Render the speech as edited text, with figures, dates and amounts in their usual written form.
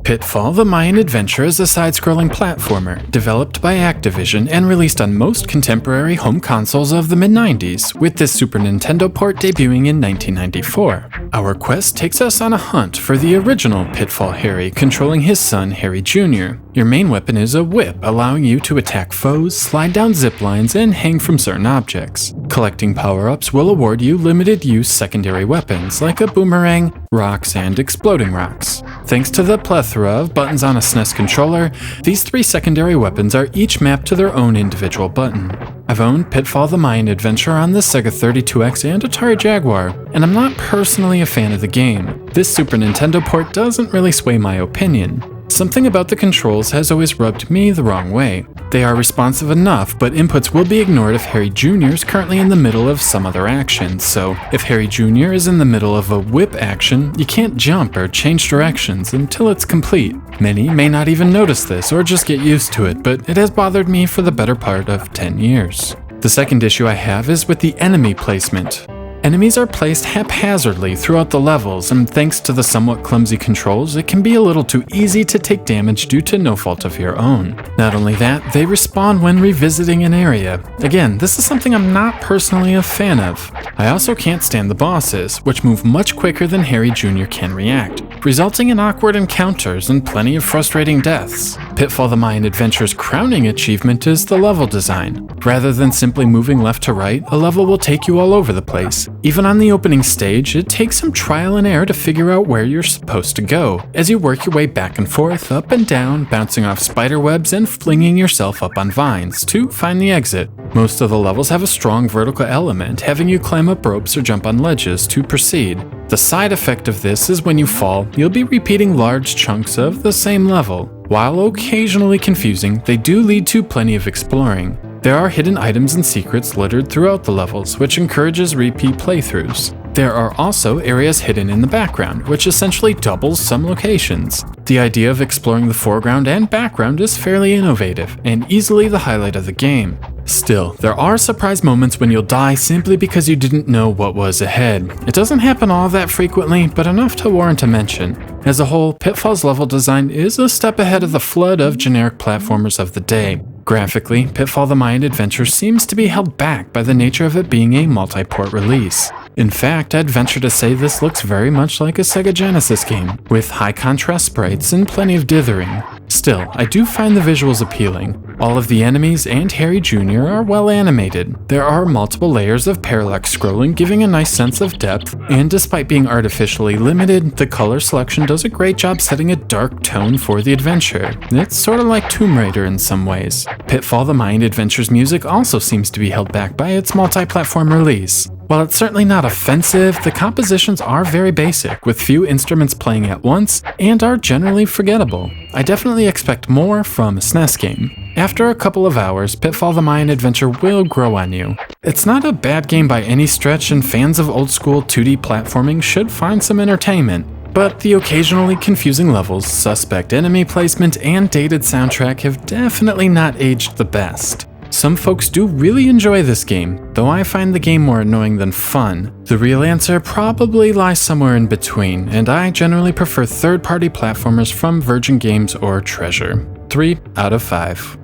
Pitfall: The Mayan Adventure is a side-scrolling platformer developed by Activision and released on most contemporary home consoles of the mid-90s, with this Super Nintendo port debuting in 1994. Our quest takes us on a hunt for the original Pitfall Harry, controlling his son Harry Jr. Your main weapon is a whip, allowing you to attack foes, slide down zip lines, and hang from certain objects. Collecting power-ups will award you limited-use secondary weapons, like a boomerang, rocks, and exploding rocks. Thanks to the plethora of buttons on a SNES controller, these 3 secondary weapons are each mapped to their own individual button. I've owned Pitfall: The Mayan Adventure on the Sega 32X and Atari Jaguar, and I'm not personally a fan of the game. This Super Nintendo port doesn't really sway my opinion. Something about the controls has always rubbed me the wrong way. They are responsive enough, but inputs will be ignored if Harry Jr. is currently in the middle of some other action, so if Harry Jr. is in the middle of a whip action, you can't jump or change directions until it's complete. Many may not even notice this or just get used to it, but it has bothered me for the better part of 10 years. The second issue I have is with the enemy placement. Enemies are placed haphazardly throughout the levels, and thanks to the somewhat clumsy controls, it can be a little too easy to take damage due to no fault of your own. Not only that, they respawn when revisiting an area. Again, this is something I'm not personally a fan of. I also can't stand the bosses, which move much quicker than Harry Jr. can react, resulting in awkward encounters and plenty of frustrating deaths. Pitfall: The Mayan Adventure's crowning achievement is the level design. Rather than simply moving left to right, a level will take you all over the place. Even on the opening stage, it takes some trial and error to figure out where you're supposed to go, as you work your way back and forth, up and down, bouncing off spider webs and flinging yourself up on vines to find the exit. Most of the levels have a strong vertical element, having you climb up ropes or jump on ledges to proceed. The side effect of this is when you fall, you'll be repeating large chunks of the same level. While occasionally confusing, they do lead to plenty of exploring. There are hidden items and secrets littered throughout the levels, which encourages repeat playthroughs. There are also areas hidden in the background, which essentially doubles some locations. The idea of exploring the foreground and background is fairly innovative, and easily the highlight of the game. Still, there are surprise moments when you'll die simply because you didn't know what was ahead. It doesn't happen all that frequently, but enough to warrant a mention. As a whole, Pitfall's level design is a step ahead of the flood of generic platformers of the day. Graphically, Pitfall: The Mayan Adventure seems to be held back by the nature of it being a multi-port release. In fact, I'd venture to say this looks very much like a Sega Genesis game, with high contrast sprites and plenty of dithering. Still, I do find the visuals appealing. All of the enemies and Harry Jr. are well animated. There are multiple layers of parallax scrolling, giving a nice sense of depth, and despite being artificially limited, the color selection does a great job setting a dark tone for the adventure. It's sort of like Tomb Raider in some ways. Pitfall: The Mayan Adventure's music also seems to be held back by its multi-platform release. While it's certainly not offensive, the compositions are very basic, with few instruments playing at once, and are generally forgettable. I definitely expect more from a SNES game. After a couple of hours, Pitfall: The Mayan Adventure will grow on you. It's not a bad game by any stretch, and fans of old-school 2D platforming should find some entertainment. But the occasionally confusing levels, suspect enemy placement, and dated soundtrack have definitely not aged the best. Some folks do really enjoy this game, though I find the game more annoying than fun. The real answer probably lies somewhere in between, and I generally prefer third-party platformers from Virgin Games or Treasure. 3 out of 5.